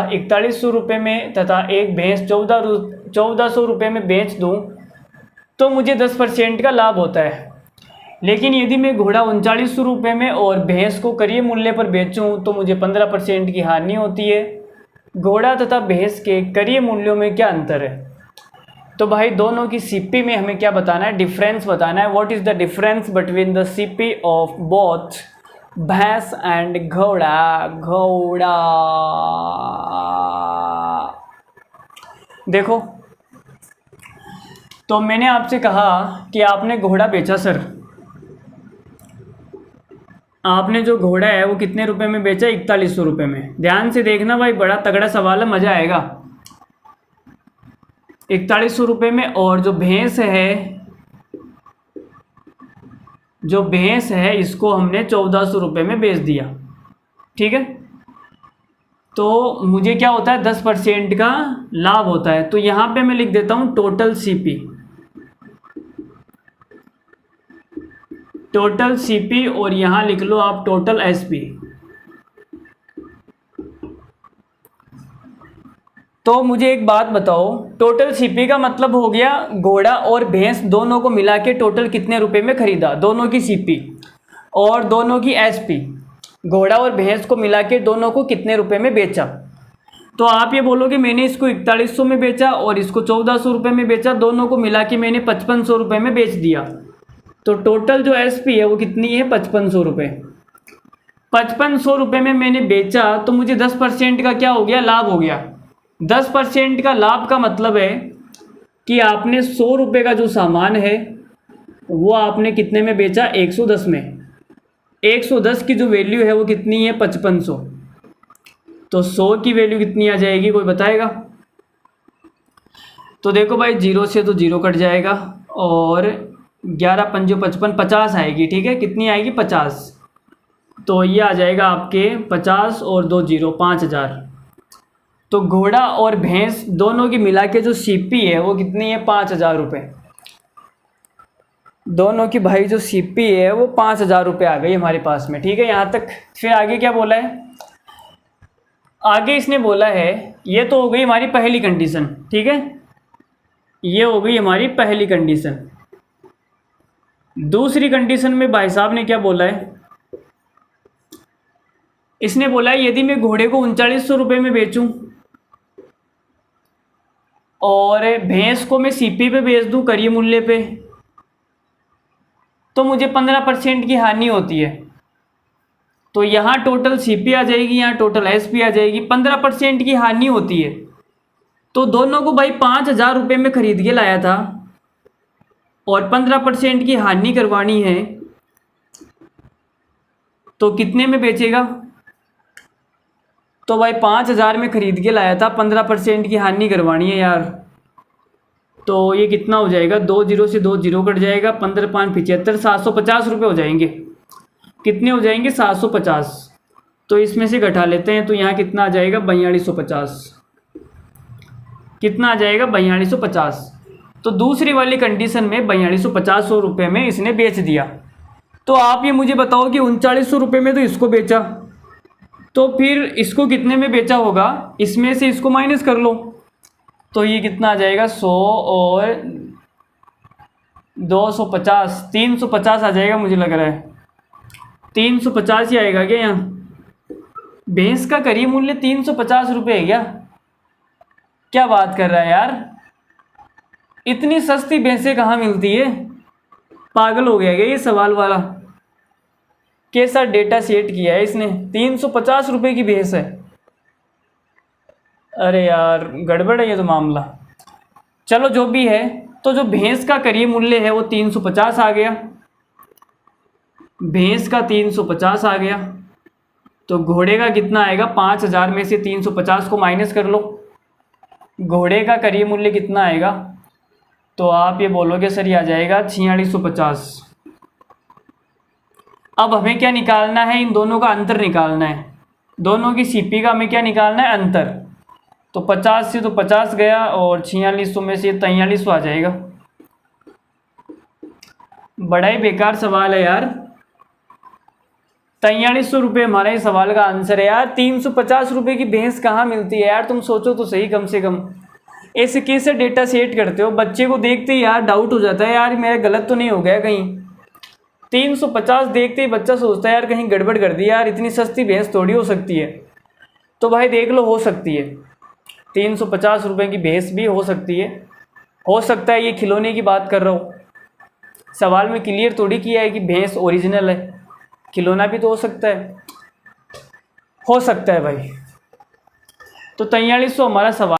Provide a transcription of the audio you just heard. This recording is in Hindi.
4100 रुपये में तथा एक भैंस 1400 रुपये में बेच दूँ तो मुझे 10% का लाभ होता है। लेकिन यदि मैं घोड़ा 3900 रुपये में और भैंस को क्रय मूल्य पर बेचूं तो मुझे 15% की हानि होती है। घोड़ा तथा भैंस के क्रय मूल्यों में क्या अंतर है? तो भाई दोनों की सीपी में हमें क्या बताना है? डिफरेंस बताना है। What is the difference between the CP of both भैंस एंड घोड़ा? देखो, तो मैंने आपसे कहा कि आपने घोड़ा बेचा सर। आपने जो घोड़ा है वो कितने रुपए में बेचा? 4100 रुपये में। ध्यान से देखना भाई, बड़ा तगड़ा सवाल है, मज़ा आएगा। 4100 रुपये में। और जो भैंस है इसको हमने 1400 रुपये में बेच दिया, ठीक है। तो मुझे क्या होता है? 10% का लाभ होता है। तो यहाँ पे मैं लिख देता हूँ टोटल सीपी। टोटल सीपी और यहाँ लिख लो आप टोटल एसपी। तो मुझे एक बात बताओ, टोटल सीपी का मतलब हो गया घोड़ा और भैंस दोनों को मिला के टोटल कितने रुपए में खरीदा, दोनों की सीपी। और दोनों की एसपी, घोड़ा और भैंस को मिला के दोनों को कितने रुपए में बेचा। तो आप ये बोलोगे मैंने इसको 4100 में बेचा और इसको 1400 रुपये में बेचा, दोनों को मिला के मैंने 5500 रुपये में बेच दिया। तो टोटल जो एसपी है वो कितनी है? 5500 रुपये। 5500 रुपये में मैंने बेचा तो मुझे 10% का क्या हो गया? लाभ हो गया। 10% का लाभ का मतलब है कि आपने 100 रुपये का जो सामान है वो आपने कितने में बेचा? 110 में। 110 की जो वैल्यू है वो कितनी है? 5500। तो 100 की वैल्यू कितनी आ जाएगी, कोई बताएगा? तो देखो भाई, 0 से तो 0 कट जाएगा और 11 पंजो 55, 50 आएगी, ठीक है। कितनी आएगी? 50। तो ये आ जाएगा आपके 50 और 2 0, 5000। तो घोड़ा और भैंस दोनों की मिला के जो सीपी है वो कितनी है? 5000 रुपये। दोनों की भाई जो सीपी है वो 5000 रुपये आ गई हमारे पास में, ठीक है। यहाँ तक। फिर आगे क्या बोला है? आगे इसने बोला है, ये तो हो गई हमारी पहली कंडीशन, ठीक है। ये हो गई हमारी पहली कंडीशन। दूसरी कंडीशन में भाई साहब ने क्या बोला है? इसने बोला है यदि मैं घोड़े को 3900 रुपये में बेचूं और भैंस को मैं सीपी पे बेच दूं क्रय मूल्य पे, तो मुझे 15% की हानि होती है। तो यहाँ टोटल सीपी आ जाएगी, यहाँ टोटल एसपी आ जाएगी, 15% की हानि होती है। तो दोनों को भाई 5000 रुपये में खरीद के लाया था और 15% की हानि करवानी है, तो कितने में बेचेगा? तो भाई 5000 में खरीद के लाया था, 15% की हानि करवानी है यार। तो ये कितना हो जाएगा? 2 0 से 2 0 कट जाएगा, 15 5 75, 750 रुपये हो जाएंगे। कितने हो जाएंगे? 750। तो इसमें से घटा लेते हैं, तो यहाँ कितना आ जाएगा? 4250। कितना आ जाएगा? 4250। तो दूसरी वाली कंडीशन में 4250 रुपये में इसने बेच दिया। तो आप ये मुझे बताओ कि 3900 रुपये में तो इसको बेचा, तो फिर इसको कितने में बेचा होगा? इसमें से इसको माइनस कर लो, तो ये कितना आ जाएगा? 100 और 250, 350 आ जाएगा मुझे लग रहा है। 350 ही आएगा क्या यहाँ? भैंस का क्रय मूल्य 350 रुपये है क्या? क्या बात कर रहा है यार, इतनी सस्ती भैंसें कहाँ मिलती है? पागल हो गया क्या ये सवाल वाला? कैसा डेटा सेट किया है इसने? 350 रुपये की भैंस है। अरे यार गड़बड़ है ये तो मामला। चलो जो भी है, तो जो भैंस का क्रय मूल्य है वो 350 आ गया। भैंस का 350 आ गया। तो घोड़े का कितना आएगा? 5000 में से 350 को माइनस कर लो। घोड़े का क्रय मूल्य कितना आएगा? तो आप ये बोलोगे सर ये आ जाएगा 4650। अब हमें क्या निकालना है? इन दोनों का अंतर निकालना है। दोनों की सीपी का हमें क्या निकालना है? अंतर। तो 50 से तो 50 गया और 4600 में से 4300 आ जाएगा। बड़ा ही बेकार सवाल है यार। 4300 हमारा ये सवाल का आंसर है यार। 350 रुपये की भैंस कहाँ मिलती है यार, तुम सोचो तो सही कम से कम। ऐसे कैसे डेटा सेट करते हो, बच्चे को देखते ही यार डाउट हो जाता है यार मेरा गलत तो नहीं हो गया कहीं। 350 देखते ही बच्चा सोचता है यार कहीं गड़बड़ कर दी यार, इतनी सस्ती भैंस थोड़ी हो सकती है। तो भाई देख लो, हो सकती है 350 रुपये की भैंस भी हो सकती है। हो सकता है ये खिलौने की बात कर रहा हूँ, सवाल में क्लियर थोड़ी किया है कि भैंस ओरिजिनल है, खिलौना भी तो हो सकता है। हो सकता है भाई। तो 4300 हमारा सवाल।